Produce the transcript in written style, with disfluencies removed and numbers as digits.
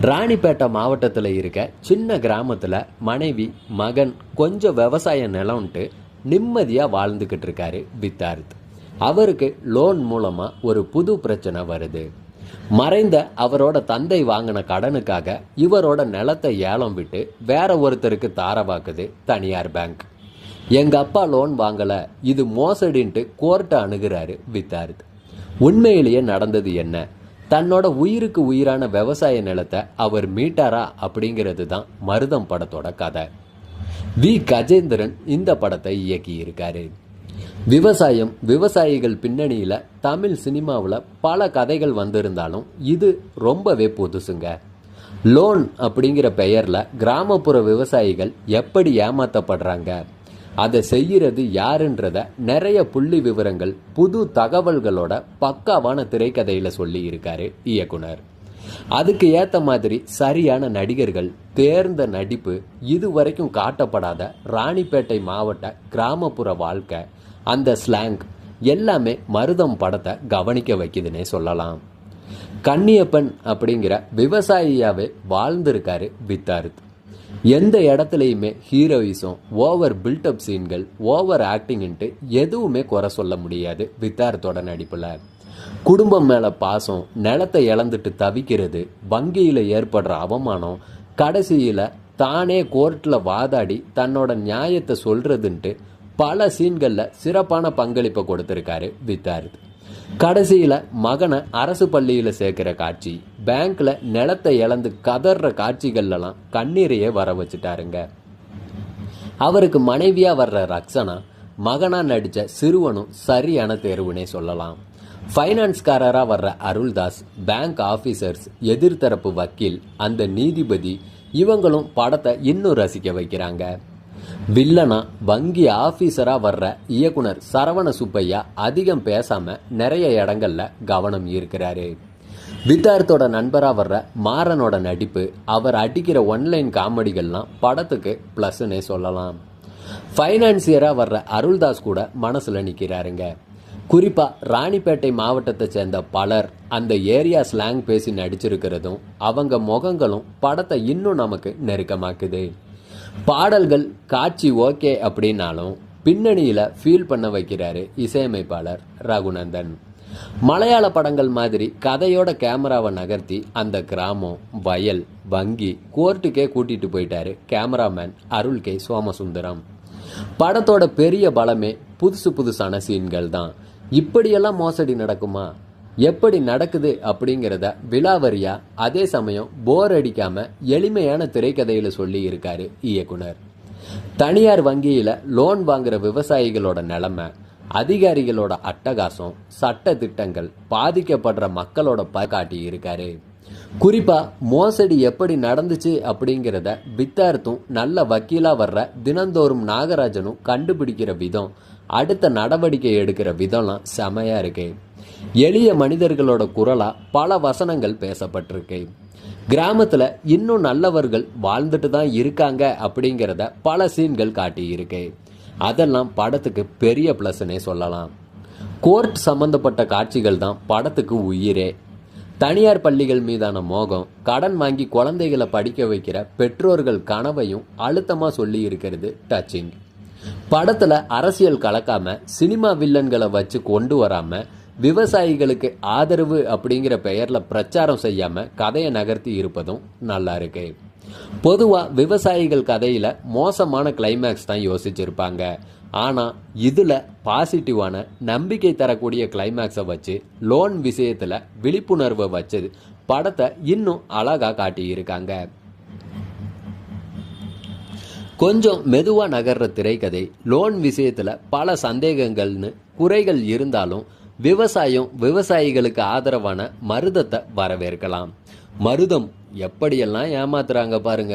ராணிப்பேட்டை மாவட்டத்தில் இருக்க சின்ன கிராமத்தில் மனைவி மகன் கொஞ்சம் விவசாய நிலம்ட்டு நிம்மதியாக வாழ்ந்துக்கிட்டு இருக்காரு வித்தார்த். அவருக்கு லோன் மூலமாக ஒரு புது பிரச்சனை வருது. மறைந்த அவரோட தந்தை வாங்கின கடனுக்காக இவரோட நிலத்தை ஏலம் விட்டு வேற ஒருத்தருக்கு தாரவாக்குது தனியார் பேங்க். எங்கள் அப்பா லோன் வாங்கலை, இது மோசடின்ட்டு கோர்ட்டை அணுகிறாரு வித்தார்த். உண்மையிலேயே நடந்தது என்ன? தன்னோட உயிருக்கு உயிரான விவசாய நிலத்தை அவர் மீட்டாரா அப்படிங்கிறது தான் மருதம் படத்தோட கதை. வி கஜேந்திரன் இந்த படத்தை இயக்கி இருக்காரு. விவசாயம், விவசாயிகள் பின்னணியில் தமிழ் சினிமாவில் பல கதைகள் வந்திருந்தாலும் இது ரொம்பவே புதுசுங்க. லோன் அப்படிங்கிற பெயரில் கிராமப்புற விவசாயிகள் எப்படி ஏமாற்றப்படுறாங்க, அதை செய்கிறது யாருன்றத நிறைய புள்ளி விவரங்கள் புது தகவல்களோட பக்காவான திரைக்கதையில் சொல்லி இருக்காரு இயக்குனர். அதுக்கு ஏற்ற மாதிரி சரியான நடிகர்கள், தேர்ந்த நடிப்பு, இதுவரைக்கும் காட்டப்படாத ராணிப்பேட்டை மாவட்ட கிராமப்புற வாழ்க்கை, அந்த ஸ்லாங் எல்லாமே மருதம் படத்தை கவனிக்க வைக்குதுன்னே சொல்லலாம். கன்னியப்பன் அப்படிங்கிற விவசாயியாவே வாழ்ந்திருக்காரு வித்தார்த். எந்த இடத்துலையுமே ஹீரோயிசம், ஓவர் பில்டப் சீன்கள், ஓவர் ஆக்டிங்ன்ட்டு எதுவுமே குறை சொல்ல முடியாது வித்தார்த்தோட நடிப்பில். குடும்பம் மேலே பாசம், நிலத்தை இழந்துட்டு தவிக்கிறது, வங்கியில் ஏற்படுற அவமானம், கடைசியில் தானே கோர்ட்டில் வாதாடி தன்னோட நியாயத்தை சொல்கிறதுன்ட்டு பல சீன்களில் சிறப்பான பங்களிப்பை கொடுத்துருக்காரு வித்தார்த். கடைசியில் மகனை அரசு பள்ளியில் சேர்க்கிற காட்சி, பேங்க்ல நிலத்தை இழந்து கதற காட்சிகள்லாம் கண்ணீரையே வர வச்சுட்டாருங்க. அவருக்கு மனைவியா வர்ற ரக்ஷனா, மகனா நடித்த சிறுவனும் சரியான தேர்வுனே சொல்லலாம். ஃபைனான்ஸ்காரராக வர்ற அருள்தாஸ், பேங்க் ஆஃபீஸர்ஸ், எதிர்த்தரப்பு வக்கீல், அந்த நீதிபதி, இவங்களும் படத்தை இன்னும் ரசிக்க வைக்கிறாங்க. வில்லனா வங்கி ஆபீசரா வர்ற இயக்குனர் சரவண சுப்பையா அதிகம் பேசாம நிறைய இடங்கள்ல கவனம் ஈர்க்கிறாரு. வித்தார்த்தோட நண்பரா வர்ற மாறனோட நடிப்பு, அவர் அடிக்கிற ஒன்லைன் காமெடிகள்லாம் படத்துக்கு பிளஸ்னே சொல்லலாம். ஃபைனான்சியரா வர்ற அருள்தாஸ் கூட மனசுல நிற்கிறாருங்க. குறிப்பா ராணிப்பேட்டை மாவட்டத்தை சேர்ந்த பலர் அந்த ஏரியா ஸ்லாங் பேசி நடிச்சிருக்கிறதும் அவங்க முகங்களும் படத்தை இன்னும் நமக்கு நெருக்கமாக்குது. பாடல்கள், காட்சி ஓகே அப்படின்னாலும் பின்னணியில் ஃபீல் பண்ண வைக்கிறாரு இசையமைப்பாளர் ரகுநந்தன். மலையாள படங்கள் மாதிரி கதையோட கேமராவை நகர்த்தி அந்த கிராமம், வயல், வங்கி, கோர்ட்டுக்கே கூட்டிட்டு போயிட்டாரு கேமராமேன் அருள் கே சோமசுந்தரம். படத்தோட பெரிய பலமே புதுசான சீன்கள் தான். இப்படியெல்லாம் மோசடி நடக்குமா, எப்படி நடக்குது அப்படிங்கிறத விலாவரியா, அதே சமயம் போர் அடிக்காம எளிமையான திரைக்கதையில சொல்லி இருக்காரு இயக்குனர். தனியார் வங்கியில லோன் வாங்குற விவசாயிகளோட நிலைமை, அதிகாரிகளோட அட்டகாசம், சட்ட திட்டங்கள், பாதிக்கப்படுற மக்களோட காட்டி இருக்காரு. குறிப்பா மோசடி எப்படி நடந்துச்சு அப்படிங்கிறத வித்தார்த்தும் நல்ல வக்கீலா வர்ற தினந்தோறும் நாகராஜனும் கண்டுபிடிக்கிற விதம், அடுத்த நடவடிக்கை எடுக்கிற விதம்லாம் செமையா இருக்கு. எளிய மனிதர்களோட குரலா பல வசனங்கள் பேசப்பட்டிருக்கு. கிராமத்துல இன்னும் நல்லவர்கள் வாழ்ந்துட்டு தான் இருக்காங்க அப்படிங்கிறத பல சீன்கள் காட்டியிருக்கு. அதெல்லாம் படத்துக்கு பெரிய பிளஸ்னே சொல்லலாம். கோர்ட் சம்பந்தப்பட்ட காட்சிகள் தான் படத்துக்கு உயிரே. தனியார் பள்ளிகள் மீதான மோகம், கடன் வாங்கி குழந்தைகளை படிக்க வைக்கிற பெற்றோர்கள் கனவையும் அழுத்தமா சொல்லி இருக்கிறது டச்சிங். படத்துல அரசியல் கலக்காம, சினிமா வில்லன்களை வச்சு கொண்டு வராம, விவசாயிகளுக்கு ஆதரவு அப்படிங்கிற பெயர்ல பிரச்சாரம் செய்யாம கதையை நகர்த்தி இருப்பதும் நல்லா இருக்கு. பொதுவா விவசாயிகள் கதையில மோசமான கிளைமேக்ஸ் தான் யோசிச்சிருப்பாங்க. ஆனா இதுல பாசிட்டிவான, நம்பிக்கை தரக்கூடிய கிளைமேக்ஸை வச்சு லோன் விஷயத்துல விழிப்புணர்வை வச்சு படத்தை இன்னும் அழகா காட்டி இருக்காங்க. கொஞ்சம் மெதுவா நகர்ற திரைக்கதை, லோன் விஷயத்துல பல சந்தேகங்கள்னு குறைகள் இருந்தாலும் விவசாயம், விவசாயிகளுக்கு ஆதரவான மருதத்தை வரவேற்கலாம். மருதம் எப்படியெல்லாம் ஏமாத்துறாங்க பாருங்க.